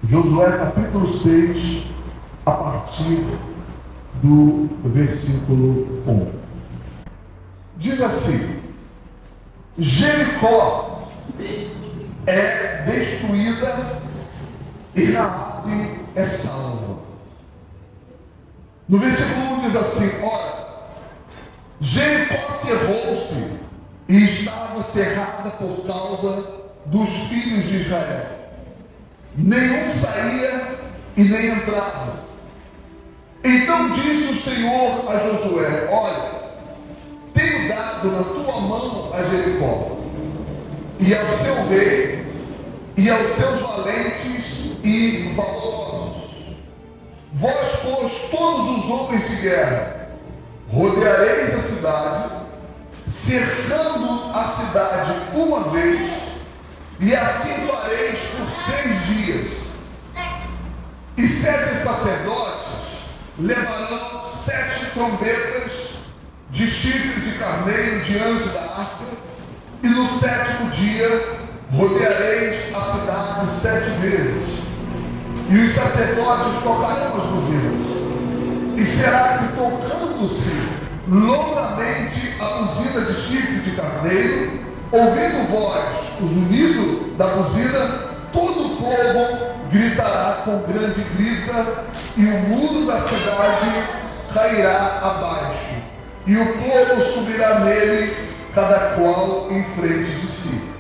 Josué capítulo 6, a partir do versículo 1. Diz assim: Jericó é destruída e Raabe é salva. No versículo 1 diz assim: ora, Jericó cerrou-se e estava cerrada por causa dos filhos de Israel. Nenhum saía e nem entrava. Então disse o Senhor a Josué: olha, tenho dado na tua mão a Jericó, e ao seu rei, e aos seus valentes e valorosos. Vós, pois, todos os homens de guerra, rodeareis a cidade, cercando a cidade uma vez, e assim fareis por 6 dias. E 7 sacerdotes levarão 7 trombetas de chifre de carneiro diante da arca, e no 7º dia rodeareis a cidade 7 vezes. E os sacerdotes tocarão as buzinas. E será que, tocando-se longamente a buzina de chifre de carneiro, ouvindo vós o zunido da buzina, todo o povo gritará com grande grita, e o muro da cidade cairá abaixo, e o povo subirá nele, cada qual em frente de si.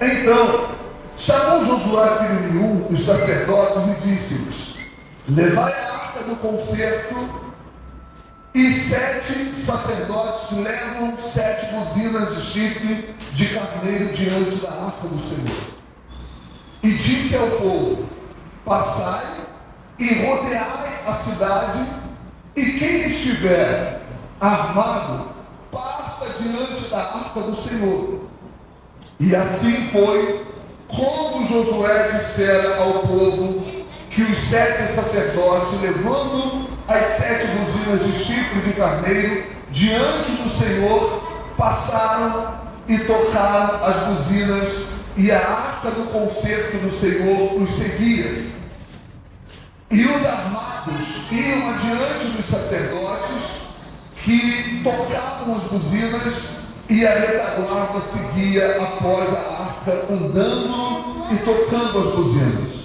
Então chamou Josué filho de Nun os sacerdotes e disse-lhes: levai a arca do concerto. E 7 sacerdotes levam 7 buzinas de chifre de carneiro diante da arca do Senhor. E disse ao povo: passai e rodeai a cidade, e quem estiver armado passa diante da arca do Senhor. E assim foi quando Josué dissera ao povo que os 7 sacerdotes, levando as 7 buzinas de chifre de carneiro diante do Senhor, passaram e tocaram as buzinas, e a arca do concerto do Senhor os seguia. E os armados iam adiante dos sacerdotes que tocavam as buzinas, e a retaguarda seguia após a arca, andando e tocando as buzinas.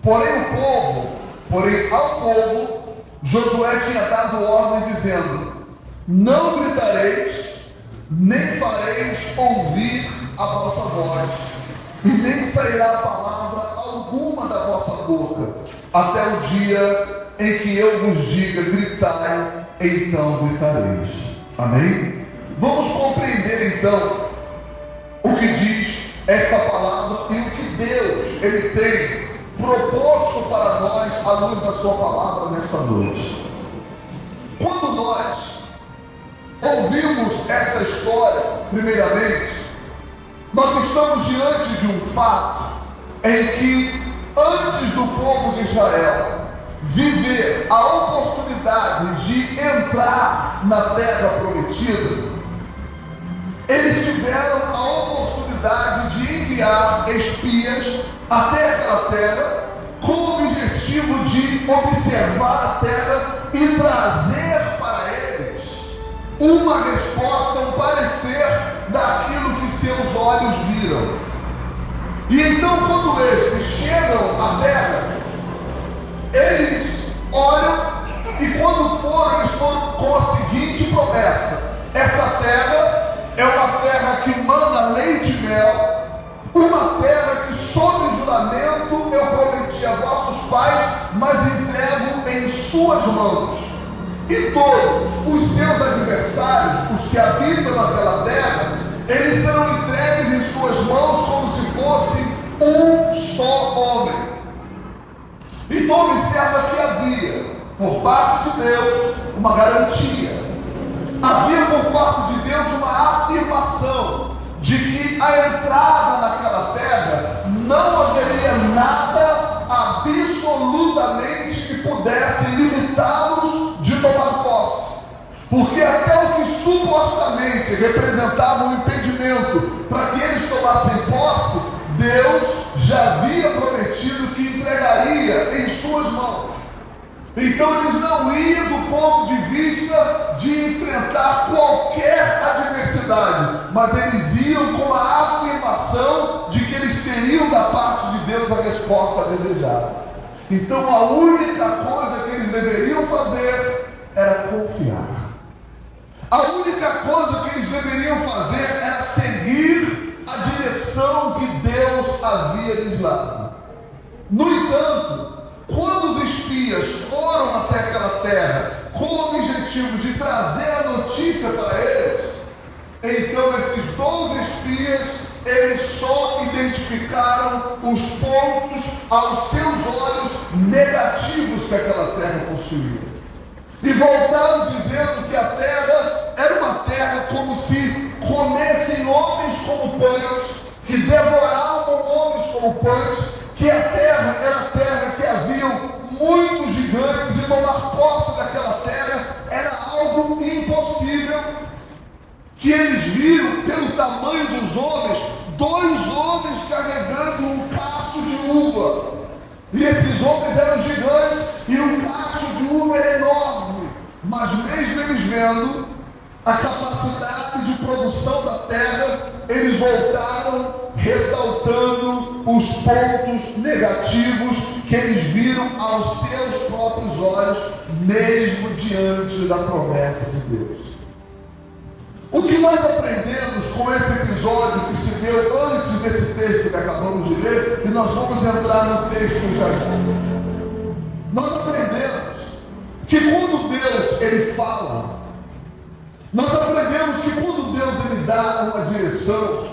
Porém ao povo, Josué tinha dado ordem dizendo: não gritareis, nem fareis ouvir a vossa voz, e nem sairá palavra alguma da vossa boca, até o dia em que eu vos diga: gritai, então gritareis. Amém? Vamos compreender então o que diz esta palavra e o que Deus ele tem proposto para nós à luz da sua palavra nessa noite. Quando nós ouvimos essa história, primeiramente, nós estamos diante de um fato em que, antes do povo de Israel viver a oportunidade de entrar na terra prometida, eles tiveram a oportunidade de enviar espias até aquela terra, com o objetivo de observar a terra e trazer para eles uma resposta, um parecer daquilo que seus olhos viram. E então, quando estes chegam à terra, eles olham, e quando foram, eles foram com a seguinte promessa: essa terra é uma terra que manda leite e mel, uma terra que, sob juramento, eu prometi a vossos pais, mas entrego em suas mãos. E todos os seus adversários, os que habitam naquela terra, eles serão entregues em suas mãos como se fosse um só homem. Então observa que havia, por parte de Deus, uma garantia. Havia por parte de Deus uma afirmação de que a entrada naquela terra não haveria nada absolutamente que pudesse limitá-los de tomar posse. Porque até o que supostamente representava um impedimento para que eles tomassem posse, Deus já havia prometido que Então eles não iam do ponto de vista de enfrentar qualquer adversidade, mas eles iam com a afirmação de que eles teriam da parte de Deus a resposta desejada. Então a única coisa que eles deveriam fazer era confiar. A única coisa que eles deveriam fazer era seguir a direção que Deus havia lhes dado. No entanto, quando os espias foram até aquela terra com o objetivo de trazer a notícia para eles, então esses 12 espias, eles só identificaram os pontos aos seus olhos negativos que aquela terra possuía. E voltaram dizendo que a terra era uma terra como se comessem homens como pães, que devoravam homens como pães, que a terra era a terra que haviam muitos gigantes e tomar posse daquela terra era algo impossível. Que eles viram pelo tamanho dos homens, 2 homens carregando um cacho de uva. E esses homens eram gigantes e o cacho de uva era enorme. Mas mesmo eles vendo a capacidade de produção da terra, eles voltaram ressaltando os pontos negativos que eles viram aos seus próprios olhos, mesmo diante da promessa de Deus. O que nós aprendemos com esse episódio que se deu antes desse texto que acabamos de ler, e nós vamos entrar no texto já. Nós aprendemos que quando Deus ele fala, nós aprendemos que quando Deus ele dá uma direção,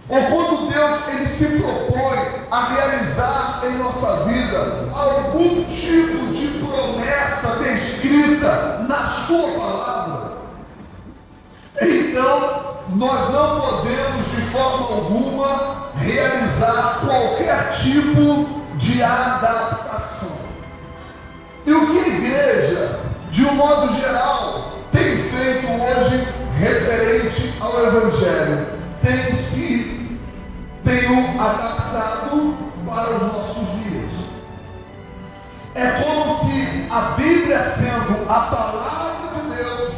ou quando Deus ele se propõe a realizar em nossa vida algum tipo de promessa descrita na sua palavra, então nós não podemos de forma alguma realizar qualquer tipo de adaptação. E o que a igreja, de um modo geral, tem feito hoje referente ao Evangelho, tem o adaptado para os nossos dias. É como se a Bíblia, sendo a palavra de Deus,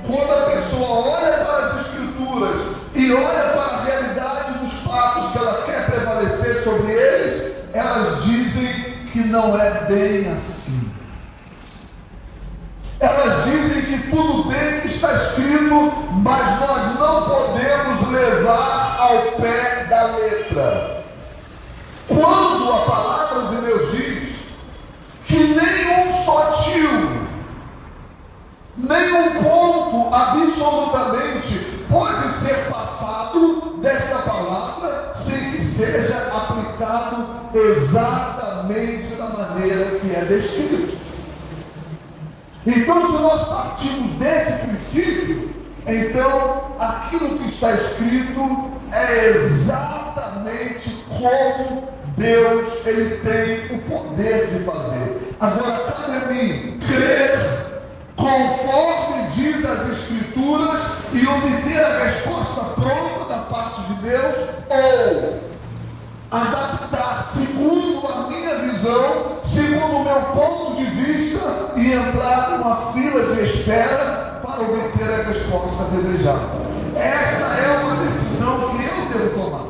quando a pessoa olha para as Escrituras e olha para a realidade dos fatos que ela quer prevalecer sobre eles, elas dizem que não é bem assim. Elas dizem que tudo bem que está escrito, mas nós não podemos levar ao pé da letra. Quando a palavra de Deus diz que nenhum só tio, nenhum ponto absolutamente pode ser passado desta palavra sem que seja aplicado exatamente da maneira que é descrito. Então, se nós partimos desse princípio, então aquilo que está escrito é exatamente como Deus ele tem o poder de fazer. Agora, cabe a mim crer conforme diz as Escrituras e obter a resposta pronta da parte de Deus, ou adaptar segundo a minha visão, segundo o meu ponto de vista, e entrar numa fila de espera para obter a resposta desejada. Essa é uma decisão que eu devo tomar.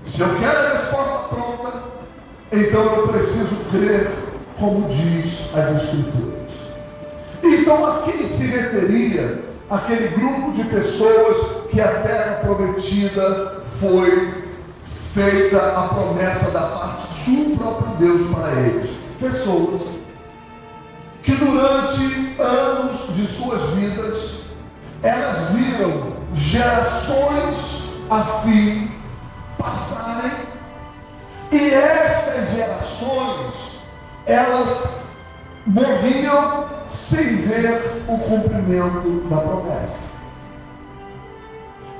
Se eu quero a resposta pronta, então eu preciso crer como diz as Escrituras. Então aqui se referia àquele grupo de pessoas que a terra prometida foi feita a promessa da parte do próprio Deus para eles. Pessoas que durante anos de suas vidas, elas viram gerações a fim passarem, e estas gerações, elas morriam sem ver o cumprimento da promessa.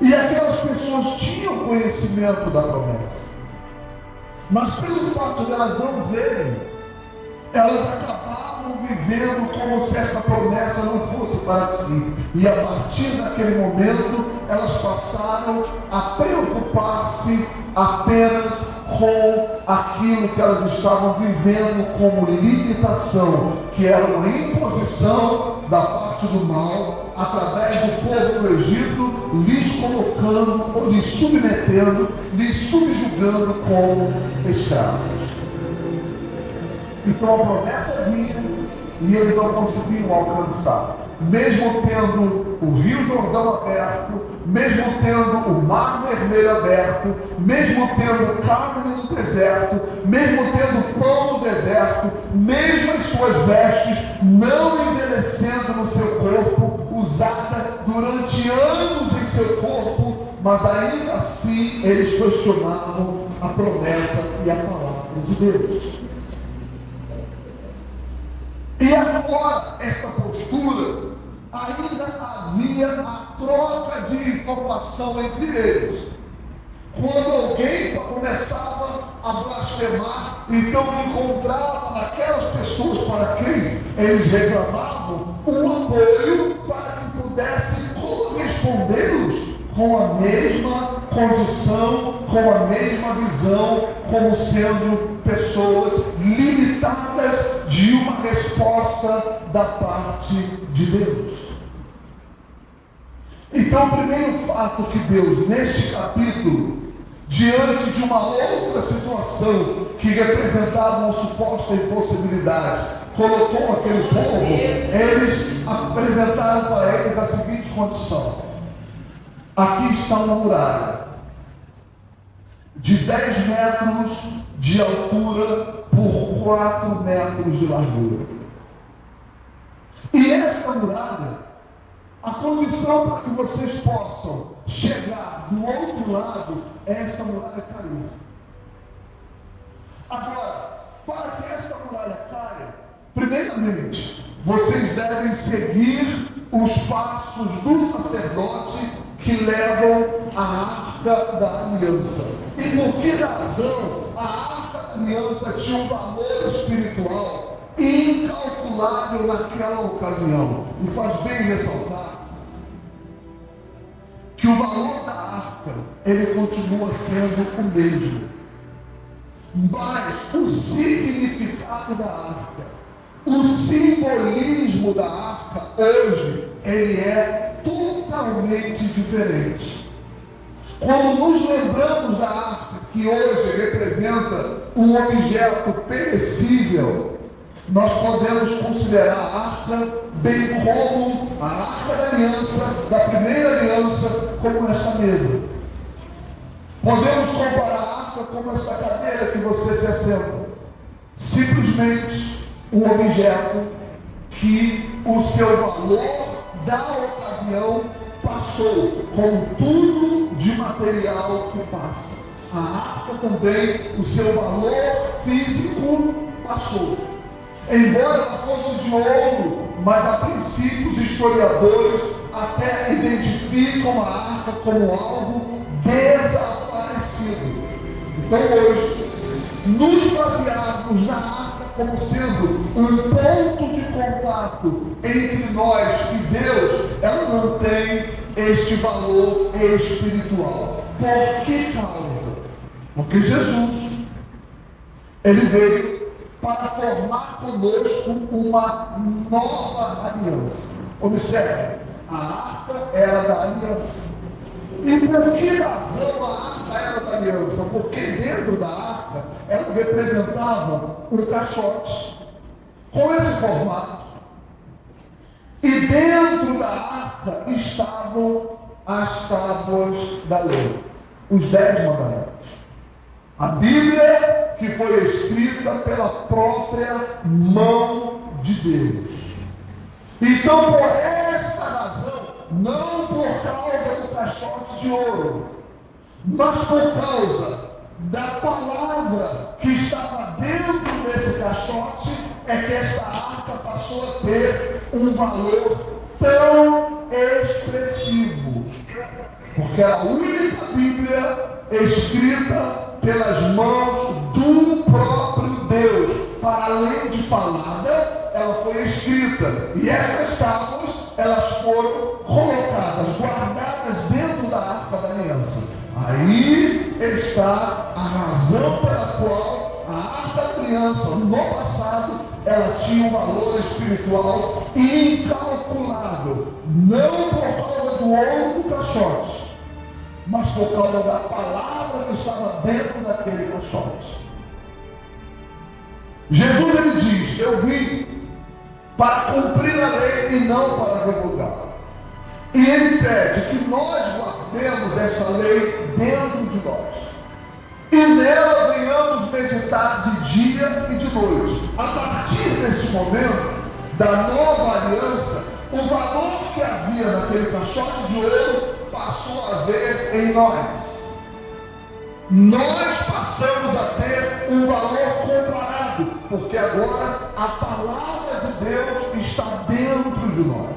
E aquelas pessoas tinham conhecimento da promessa, mas pelo fato de elas não verem, elas acabavam vivendo como se essa promessa não fosse para si. E a partir daquele momento, elas passaram a preocupar-se apenas com aquilo que elas estavam vivendo como limitação, que era uma imposição da parte do mal, através do povo do Egito, lhes colocando, lhes submetendo, lhes subjugando como escravos. Então a promessa vinha e eles não conseguiam alcançar. Mesmo tendo o Rio Jordão aberto, mesmo tendo o Mar Vermelho aberto, mesmo tendo carne no deserto, mesmo tendo pão no deserto, mesmo as suas vestes não envelhecendo no seu corpo, usada durante anos em seu corpo, mas ainda assim eles questionavam a promessa e a palavra de Deus. E afora essa postura, ainda havia a troca de informação entre eles. Quando alguém começava a blasfemar, então encontrava naquelas pessoas para quem eles reclamavam um apoio para que pudesse correspondê-los com a mesma condição, com a mesma visão, como sendo pessoas limitadas de uma resposta da parte de Deus. Então, o primeiro fato que Deus, neste capítulo, diante de uma outra situação que representava uma suposta impossibilidade, colocou aquele povo, eles apresentaram para eles a seguinte condição: aqui está uma muralha de 10 metros de altura por 4 metros de largura. E essa muralha, a condição para que vocês possam chegar do outro lado é essa muralha cair. Agora, para que essa muralha caia, primeiramente, vocês devem seguir os passos do sacerdote que levam a Arca da Aliança. E por que razão a Arca da Aliança tinha um valor espiritual incalculável naquela ocasião? E faz bem ressaltar que o valor da arca, ele continua sendo o mesmo. Mas o significado da arca, o simbolismo da arca hoje, ele é totalmente diferente. Quando nos lembramos da arca, que hoje representa um objeto perecível, nós podemos considerar a arca bem como a Arca da Aliança, da primeira aliança, como esta mesa. Podemos comparar a arca como essa cadeira que você se assenta. Simplesmente um objeto que o seu valor da ocasião passou, com tudo de material que passa. A arca também, o seu valor físico passou. Embora ela fosse de ouro, mas a princípio os historiadores até identificam a arca como algo desaparecido. Então hoje, nos basearmos na arca como sendo um ponto de contato entre nós e Deus, ela não tem este valor espiritual. Por que causa? Porque Jesus, ele veio para formar conosco uma nova aliança. Observe, a arca era da aliança. E por que razão a arca era da aliança? Porque dentro da arca ela representava um caixote com esse formato. E dentro da arca estavam as tábuas da lei, os 10 mandamentos. A Bíblia que foi escrita pela própria mão de Deus. Então, por esta razão, não por causa do caixote de ouro, mas por causa da palavra que estava dentro desse caixote, é que esta arca passou a ter um valor tão expressivo. Porque a única Bíblia escrita pelas mãos do próprio Deus, para além de falada, ela foi escrita. E essas tábuas, elas foram colocadas, guardadas dentro da Arca da Aliança. Aí está a razão pela aliança, no passado, ela tinha um valor espiritual incalculável, não por causa do ouro do caixote, mas por causa da palavra que estava dentro daquele caixote. Jesus, ele diz: eu vim para cumprir a lei e não para revogá-la. E ele pede que nós guardemos essa lei dentro de nós. E nela venhamos meditar de dia e de noite. A partir desse momento, da nova aliança, o valor que havia naquele caixote de ouro passou a haver em nós. Nós passamos a ter um valor comparado, porque agora a palavra de Deus está dentro de nós.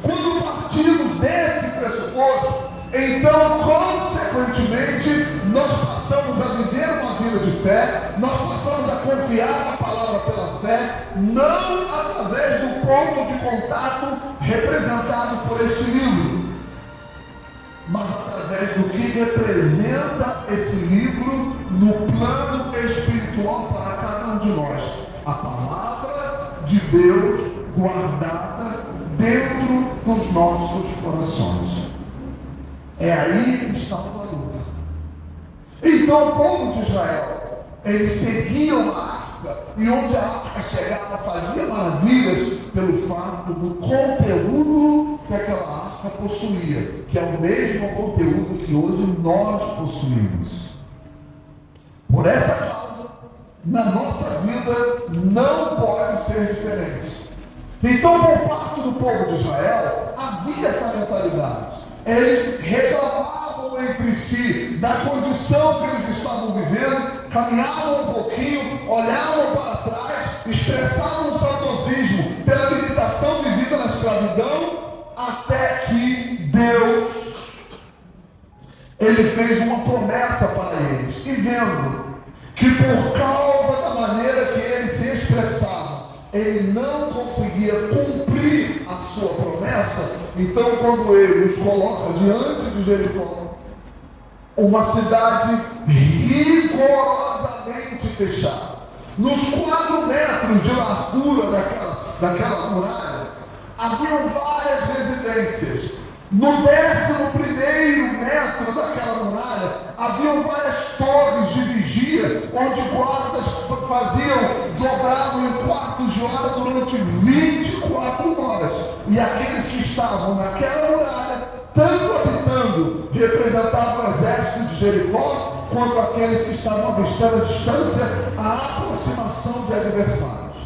Quando partimos desse pressuposto, então, consequentemente, nós passamos a viver uma vida de fé, nós passamos a confiar na palavra pela fé, não através do ponto de contato representado por este livro, mas através do que representa esse livro no plano espiritual para cada um de nós. A palavra de Deus guardada dentro dos nossos corações. É aí que está o valor. Então o povo de Israel, eles seguiam a arca, e onde a arca chegava fazia maravilhas pelo fato do conteúdo que aquela arca possuía, que é o mesmo conteúdo que hoje nós possuímos. Por essa causa, na nossa vida não pode ser diferente. Então, por parte do povo de Israel, havia essa mentalidade. Eles reclamavam entre si da condição que eles estavam vivendo, caminhavam um pouquinho, olhavam para trás, expressavam um saudosismo pela limitação vivida na escravidão, até que Deus, ele fez uma promessa para eles. E vendo que por causa da maneira que eles se expressavam, ele não conseguia cumprir a sua promessa, então quando ele os coloca diante de Jericó, uma cidade rigorosamente fechada, nos 4 metros de largura daquela muralha, haviam várias residências. No 11º metro daquela muralha, haviam várias torres de vigia, onde guardas dobravam em quartos de hora durante 24 horas. E aqueles que estavam naquela muralha, tanto habitando, representavam o exército de Jericó, quanto aqueles que estavam avistando a distância, a aproximação de adversários.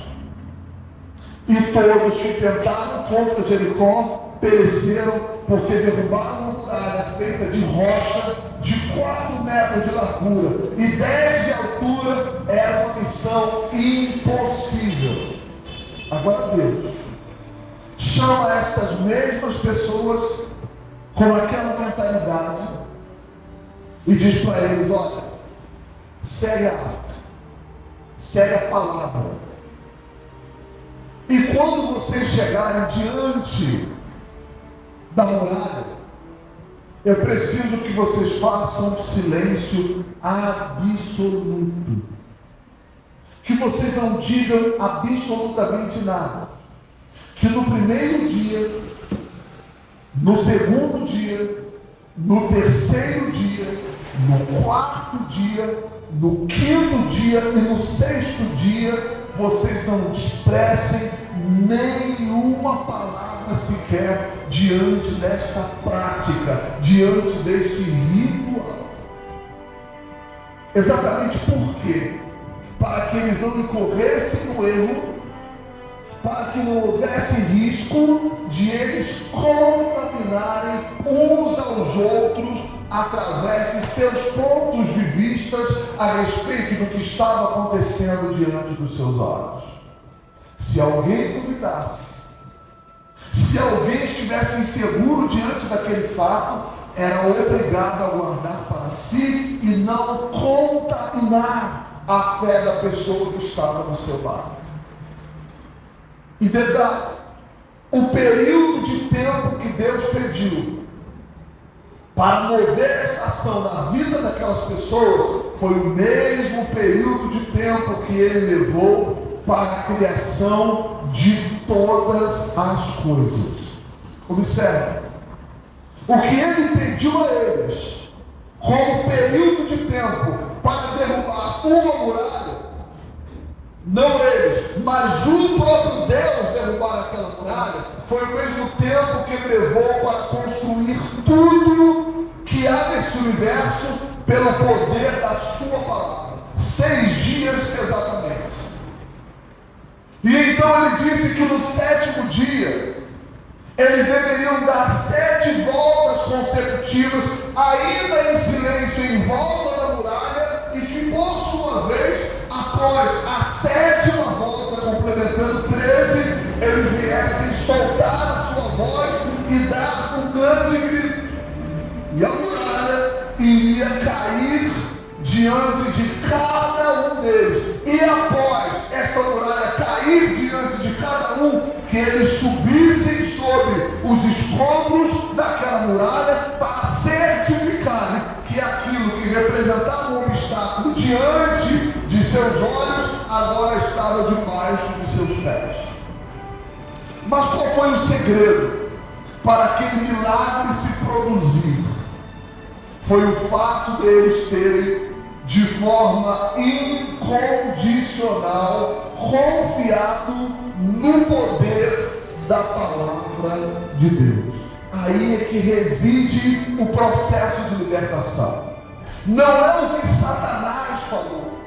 E todos que tentaram contra Jericó pereceram, porque derrubaram uma muralha feita de rocha de 4 metros de largura e 10 de altura. Era uma missão impossível. Agora Deus chama estas mesmas pessoas com aquela mentalidade e diz para eles: olha, segue a arca, segue a palavra, e quando vocês chegarem diante da muralha, eu preciso que vocês façam silêncio absoluto, que vocês não digam absolutamente nada, que no primeiro dia, no segundo dia, no terceiro dia, no 4º dia, no 5º dia e no 6º dia, vocês não expressem nenhuma palavra sequer diante desta prática, diante deste ritual. Exatamente por quê? Para que eles não incorressem no erro, para que não houvesse risco de eles contaminarem uns aos outros através de seus pontos de vista a respeito do que estava acontecendo diante dos seus olhos. Se alguém duvidasse, se alguém estivesse inseguro diante daquele fato, era obrigado a guardar para si e não contaminar a fé da pessoa que estava no seu lado. E detalhe, o período de tempo que Deus pediu para mover esta ação na vida daquelas pessoas, foi o mesmo período de tempo que ele levou para a criação de todas as coisas. Observe, o que ele pediu a eles, como período de tempo para derrubar uma muralha, não eles, mas o próprio Deus derrubar aquela muralha, foi o mesmo tempo que ele levou para construir tudo que há nesse universo pelo poder da sua palavra. 6 dias exatamente. E então ele disse que no 7º dia eles deveriam dar 7 voltas consecutivas, ainda em silêncio, em volta da muralha, e que por sua vez, após a 7ª volta, complementando 13, eles viessem soltar a sua voz e dar um grande grito. E a muralha iria cair diante de cada um deles. E após essa muralha cair diante de cada um, que eles subissem sobre os escombros daquela muralha para certificarem que aquilo que representava um obstáculo diante de seus olhos agora estava debaixo de seus pés. Mas qual foi o segredo para aquele milagre se produzir? Foi o fato deles terem, de forma incondicional, confiado no poder da palavra de Deus. Aí é que reside o processo de libertação. Não é o que Satanás falou,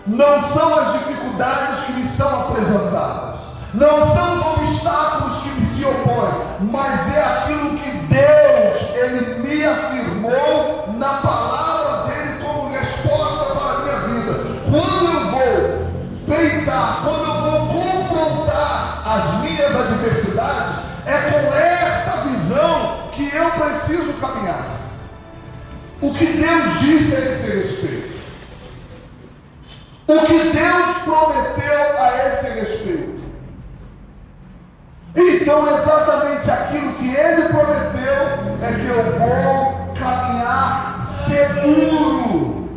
não são as dificuldades que me são apresentadas, não são os obstáculos que me se opõem, mas é aquilo que Deus, Ele me afirmou na palavra dEle como resposta para a minha vida. Quando eu vou peitar, quando eu vou confrontar as minhas adversidades, é com esta visão que eu preciso caminhar. O que Deus disse a esse respeito, o que Deus prometeu a esse respeito. Então, exatamente aquilo que Ele prometeu é que eu vou caminhar seguro,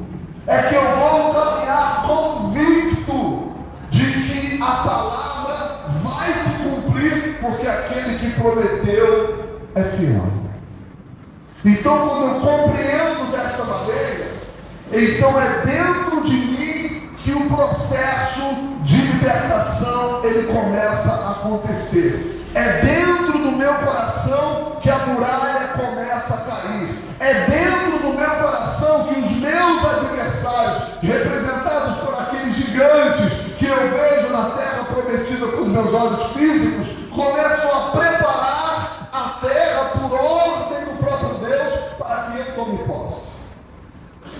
é que eu vou caminhar convicto de que a palavra vai se cumprir, porque aquele que prometeu é fiel. Então, quando eu compreendo desta maneira, então é dentro de mim que o processo de libertação ele começa a acontecer. É dentro do meu coração que a muralha começa a cair. É dentro do meu coração que os meus adversários, representados por aqueles gigantes que eu vejo na terra prometida com os meus olhos físicos, começam a preparar a terra por ordem do próprio Deus para que ele tome posse.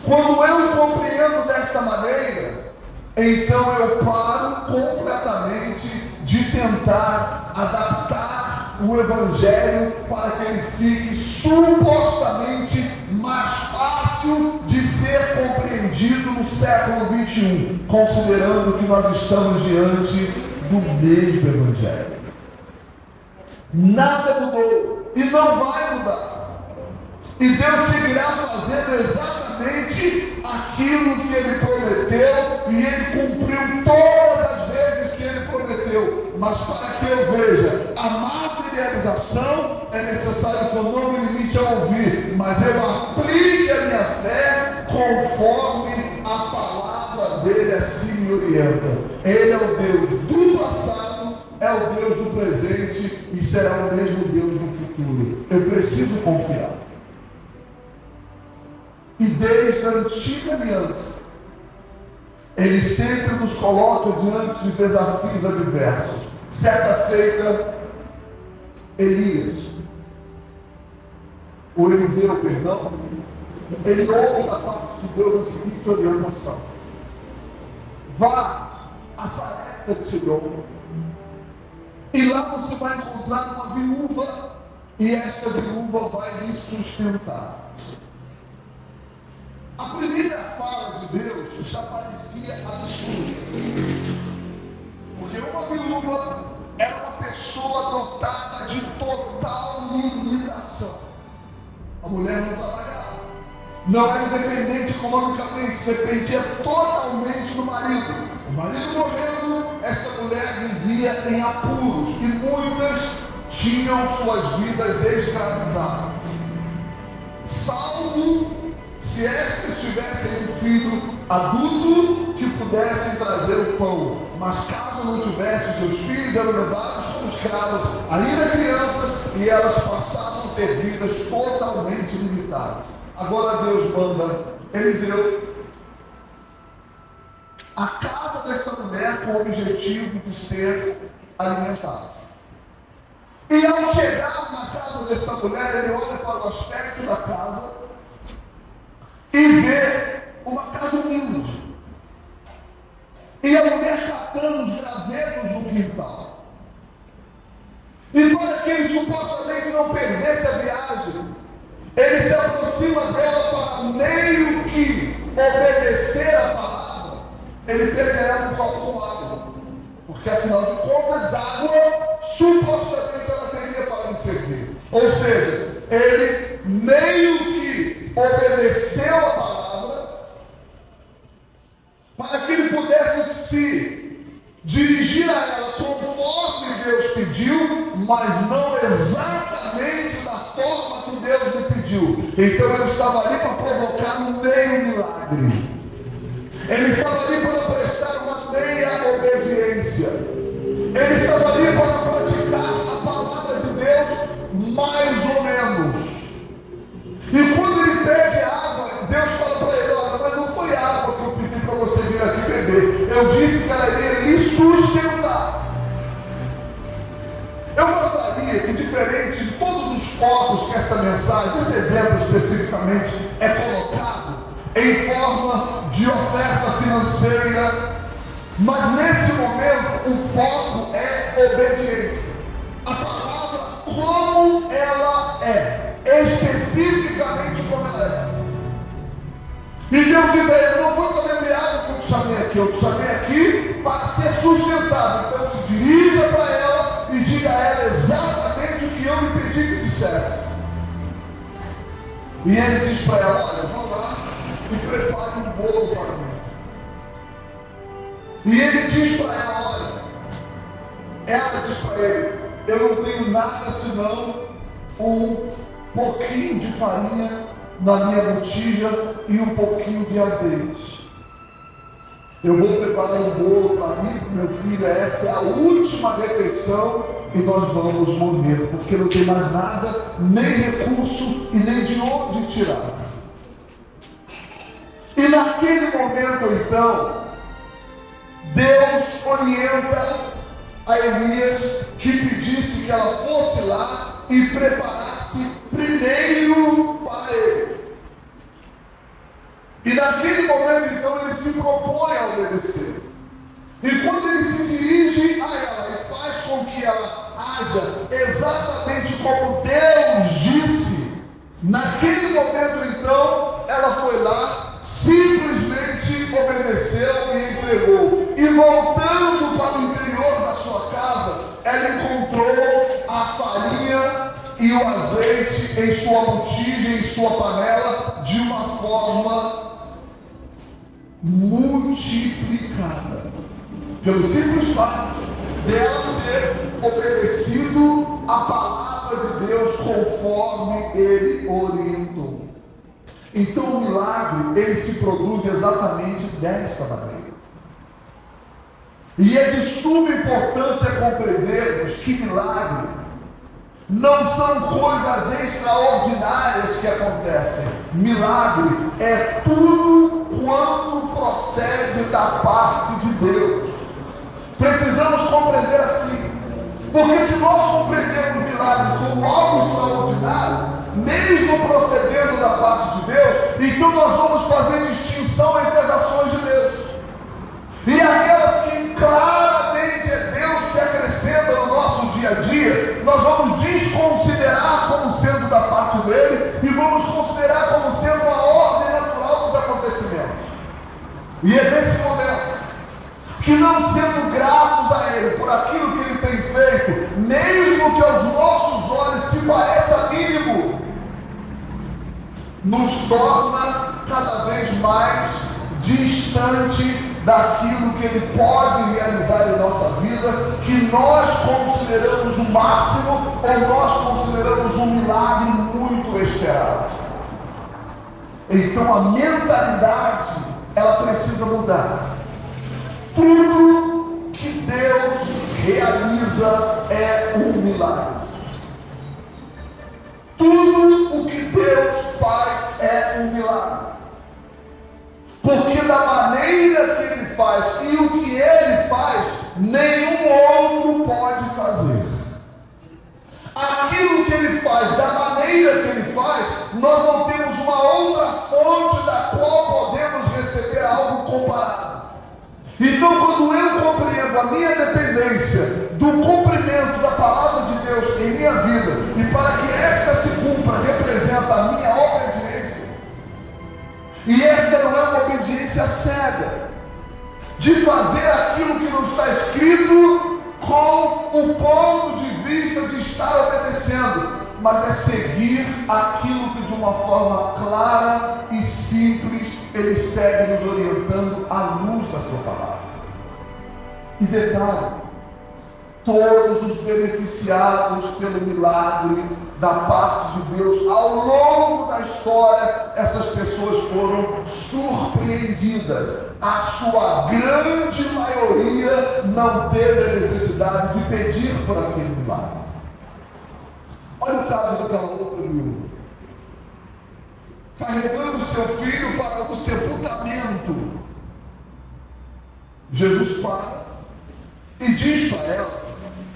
Quando eu compreendo desta maneira, então eu paro completamente de tentar adaptar o Evangelho para que ele fique supostamente mais fácil de ser compreendido no século 21, considerando que nós estamos diante do mesmo Evangelho. Nada mudou e não vai mudar. E Deus seguirá fazendo exatamente aquilo que Ele prometeu, e Ele cumpriu todas as vezes que Ele prometeu. Mas para que eu veja a materialização, é necessário que eu não me limite a ouvir, mas eu aplique a minha fé conforme a palavra dEle assim me orienta. Ele é o Deus do passado, é o Deus do presente e será o mesmo Deus no futuro. Eu preciso confiar. E desde a antiga aliança, Ele sempre nos coloca diante de desafios adversos. Certa feita, Elias, o Eliseu, perdão, ele ouve da parte de Deus a seguinte orientação: vá a Sarepta de Sidom, e lá você vai encontrar uma viúva, e esta viúva vai lhe sustentar. A primeira fala de Deus já parecia absurda, porque uma viúva era uma pessoa dotada de total limitação. A mulher não trabalhava, não era independente economicamente, dependia totalmente do marido. O marido morrendo, essa mulher vivia em apuros e muitas tinham suas vidas escravizadas. Salvo se estas tivessem um filho adulto que pudesse trazer o pão, mas caso não tivesse, seus filhos eram levados como escravos, ainda crianças, e elas passavam a ter vidas totalmente limitadas. Agora Deus manda Eliseu a casa dessa mulher com o objetivo de ser alimentada. E ao chegar na casa dessa mulher, ele olha para o aspecto da casa e vê uma casa humilde. E a mulher catando os gravetos no quintal. E para que ele supostamente não perdesse a viagem, ele se aproxima dela para meio que obedecer a palavra. Ele pede a ela um copo com água. Porque afinal de contas, água supostamente ela teria para me servir. Ou seja, ele meio que obedeceu a palavra para que ele pudesse se dirigir a ela conforme Deus pediu, mas não exatamente da forma que Deus lhe pediu. Então ele estava ali para provocar um meio milagre. Ele estava ali para prestar uma meia obediência. Ele estava ali para praticar a palavra de Deus mais ou menos. E quando ele pede água, Deus fala para ele: olha, mas não foi água que eu pedi para você vir aqui beber. Eu disse que ela iria lhe sustentar. Eu gostaria que, diferente de todos os focos que essa mensagem, esse exemplo especificamente, é colocado em forma de oferta financeira, mas nesse momento o foco é obediência. A palavra como ela é, especificamente como ela é. E Deus diz a ele: não foi para beber água que eu te chamei aqui, eu te chamei aqui para ser sustentado. Então se dirija para ela e diga a ela exatamente o que eu lhe pedi que dissesse. E ele diz para ela: olha, vá lá e prepare um bolo para mim. E ele diz para ela: olha, ela diz para ele: eu não tenho nada senão um pouquinho de farinha na minha botija e um pouquinho de azeite. Eu vou preparar um bolo para mim, para meu filho. Essa é a última refeição e nós vamos morrer, porque não tem mais nada, nem recurso e nem de onde tirar. E naquele momento, então, Deus orienta a Elias que pedisse que ela fosse lá e preparasse primeiro para ele. E naquele momento, então, ele se propõe a obedecer. E quando ele se dirige a ela e faz com que ela haja exatamente como Deus disse, naquele momento, então, ela foi lá, simplesmente obedeceu e entregou. E voltando para o interior da sua casa, ela encontrou a farinha e o azeite em sua botija, em sua panela, de uma forma multiplicada, pelo simples fato dela ter obedecido a palavra de Deus conforme ele orientou. Então o milagre, ele se produz exatamente desta maneira. E é de suma importância compreendermos que milagre não são coisas extraordinárias que acontecem. Milagre é tudo quanto procede da parte de Deus. Precisamos compreender assim, porque se nós compreendermos milagre como algo extraordinário, mesmo procedendo da parte de Deus, então nós vamos fazer distinção entre as ações de Deus e aquelas que claramente é Deus que acrescenta no nosso dia a dia. Nós vamos desconsiderar como sendo da parte dele e vamos considerar como sendo a ordem natural dos acontecimentos. E é nesse momento que, não sendo gratos a ele por aquilo que ele tem feito, mesmo que aos nossos olhos se pareça mínimo, nos torna cada vez mais distante daquilo que Ele pode realizar em nossa vida, que nós consideramos o máximo ou nós consideramos um milagre muito esperado. Então a mentalidade, ela precisa mudar. Tudo que Deus realiza é um milagre. Tudo o que Deus faz é um milagre. Porque da maneira que Ele faz e o que Ele faz, nenhum outro pode fazer. Aquilo que Ele faz, da maneira que Ele faz, nós não temos uma outra fonte da qual podemos receber algo comparado. Então, quando eu compreendo a minha dependência do cumprimento da palavra de Deus em minha vida, e para que esta se cumpra, representa a minha obediência, e esta não é uma obediência cega, de fazer aquilo que não está escrito com o ponto de vista de estar obedecendo, mas é seguir aquilo que de uma forma clara e simples Ele segue nos orientando à luz da sua palavra. E detalhe, todos os beneficiados pelo milagre da parte de Deus ao longo da história, essas pessoas foram surpreendidas. A sua grande maioria não teve a necessidade de pedir por aquele milagre. Olha o caso daquela outra viúva, carregando seu filho para o sepultamento. Jesus para e diz para ela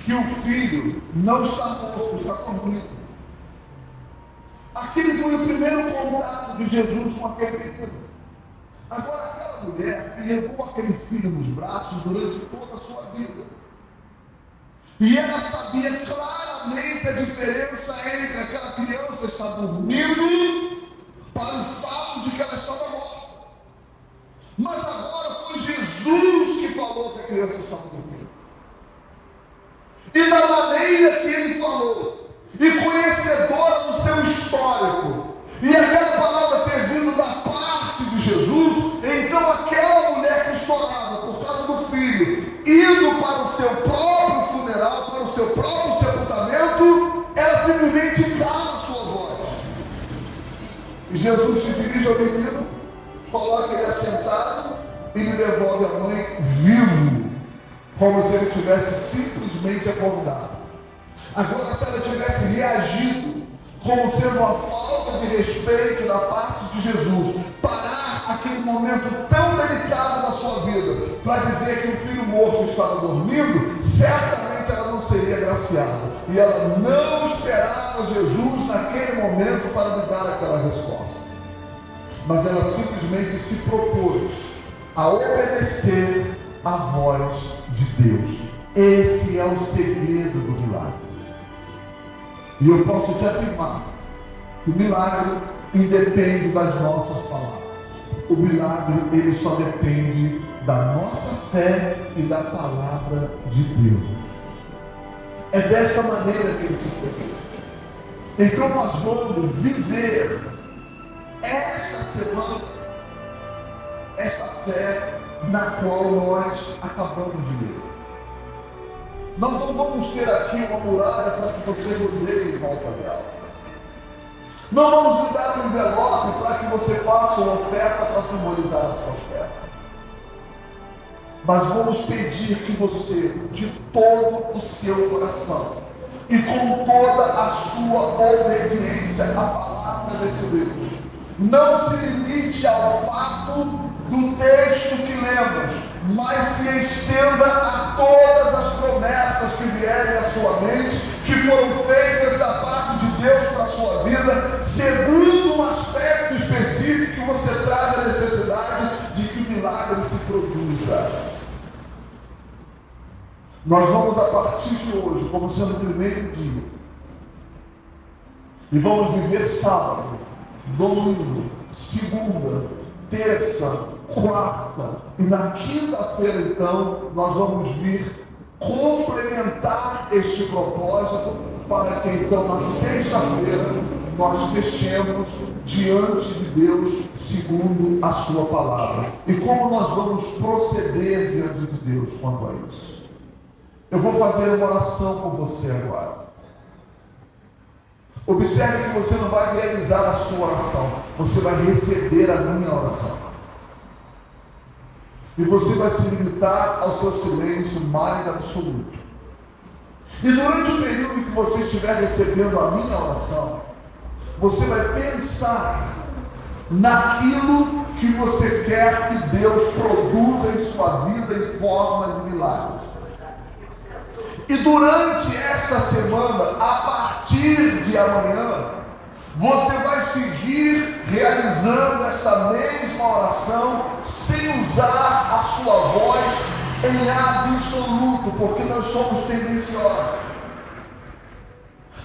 que o filho não está morto, está dormindo. Aquele foi o primeiro contato de Jesus com aquele menino. Agora aquela mulher carregou aquele filho nos braços durante toda a sua vida. E ela sabia claramente a diferença entre aquela criança estar dormindo para o fato de que ela estava morta. Mas agora foi Jesus que falou que a criança estava dormindo. E da maneira que Ele falou, e conhecedora do seu histórico, e aquela palavra ter vindo da parte de Jesus, então aquela mulher que chorava por causa do filho, indo para o seu próprio funeral, para o seu próprio sepultamento, ela simplesmente cala a sua voz. E Jesus se dirige ao menino, coloca ele assentado e lhe devolve a mãe vivo, como se ele tivesse simplesmente acordado. Agora, se ela tivesse reagido como sendo uma falta de respeito da parte de Jesus, parar aquele momento tão delicado da sua vida para dizer que o filho morto estava dormindo, certamente ela não seria agraciada. E ela não esperava Jesus naquele momento para lhe dar aquela resposta. Mas ela simplesmente se propôs a obedecer à voz de Deus. Esse é o segredo do milagre. E eu posso te afirmar que o milagre independe das nossas palavras. O milagre, ele só depende da nossa fé e da palavra de Deus. É dessa maneira que ele se produz. Então nós vamos viver esta semana, essa fé na qual nós acabamos de ler. Nós não vamos ter aqui uma muralha para que você rodeie em volta dela. Não vamos lhe dar um envelope para que você faça uma oferta para simbolizar a sua oferta. Mas vamos pedir que você, de todo o seu coração e com toda a sua obediência à palavra desse Deus, não se limite ao fato do texto que lemos, mas se estenda a todas as promessas que vierem à sua mente, que foram feitas da parte de Deus para a sua vida, segundo um aspecto específico que você traz a necessidade de que o milagre se produza. Nós vamos, a partir de hoje, como sendo o primeiro dia, e vamos viver sábado, domingo, segunda, terça, quarta, e na quinta-feira, então, nós vamos vir complementar este propósito, para que então na sexta-feira nós fechemos diante de Deus segundo a sua palavra. E como nós vamos proceder diante de Deus quanto a isso? Eu vou fazer uma oração com você agora. Observe que você não vai realizar a sua oração, você vai receber a minha oração. E você vai se limitar ao seu silêncio mais absoluto. E durante o período que você estiver recebendo a minha oração, você vai pensar naquilo que você quer que Deus produza em sua vida em forma de milagres. E durante esta semana, a partir de amanhã, você vai seguir realizando esta mesma oração sem usar a sua voz em absoluto, porque nós somos tendenciosos.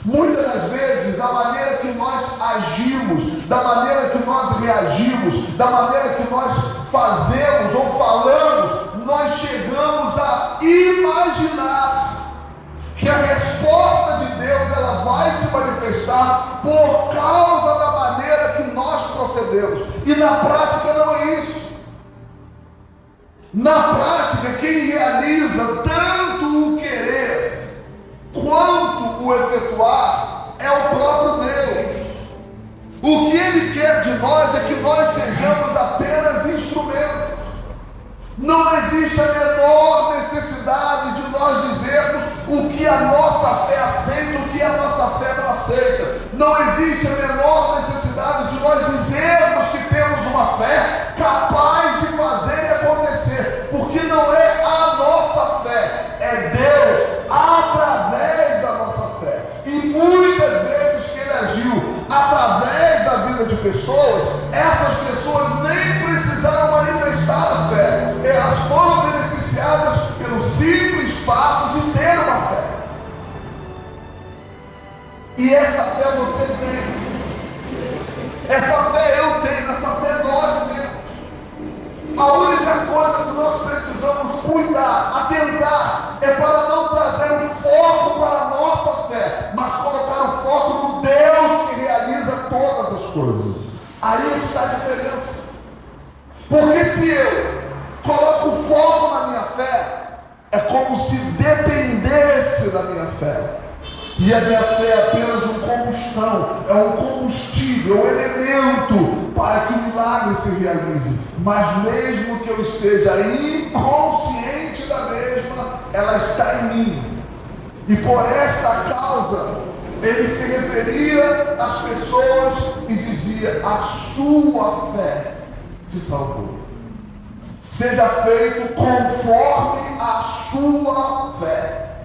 Muitas das vezes, da maneira que nós agimos, da maneira que nós reagimos, da maneira que nós fazemos ou falamos, nós chegamos a imaginar que a resposta de Deus ela vai se manifestar por causa da maneira que nós procedemos. E na prática não é isso. Na prática, quem realiza tanto o querer quanto o efetuar é o próprio Deus. O que Ele quer de nós é que nós sejamos apenas instrumentos. Não existe a menor necessidade de nós dizermos o que a nossa fé aceita, o que a nossa fé não aceita. Não existe a menor necessidade de nós dizermos que temos uma fé capaz de fazer e acontecer, porque não é a nossa fé, é Deus através da nossa fé. E muitas vezes que Ele agiu através da vida de pessoas, essas pessoas nem precisaram manifestar a fé, elas foram beneficiadas pelo simples fato de ter uma fé. E essa fé você tem, essa fé eu tenho, essa fé nós temos. A única coisa que nós precisamos cuidar, atentar, é para não trazer um foco para a nossa fé, mas colocar o foco no Deus que realiza todas as coisas. Aí está a diferença. Porque se eu coloco o foco na minha fé, é como se dependesse da minha fé. E a minha fé é apenas um combustão, é um combustível, um elemento para que o milagre se realize. Mas mesmo que eu esteja inconsciente da mesma, ela está em mim. E por esta causa, ele se referia às pessoas e dizia: a sua fé te salvou. Seja feito conforme a sua fé.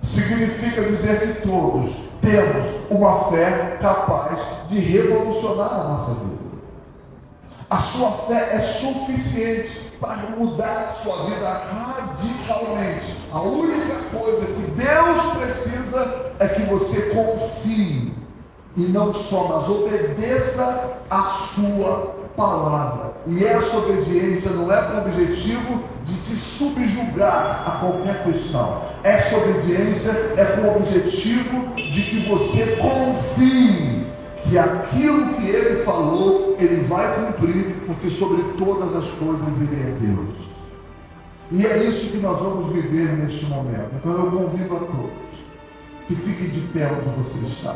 Significa dizer que todos temos uma fé capaz de revolucionar a nossa vida. A sua fé é suficiente para mudar a sua vida radicalmente. A única coisa que Deus precisa é que você confie e não só, mas obedeça a sua palavra. E essa obediência não é com o objetivo de te subjugar a qualquer questão. Essa obediência é com o objetivo de que você confie que aquilo que Ele falou, Ele vai cumprir, porque sobre todas as coisas Ele é Deus. E é isso que nós vamos viver neste momento. Então eu convido a todos que fiquem de pé onde você está.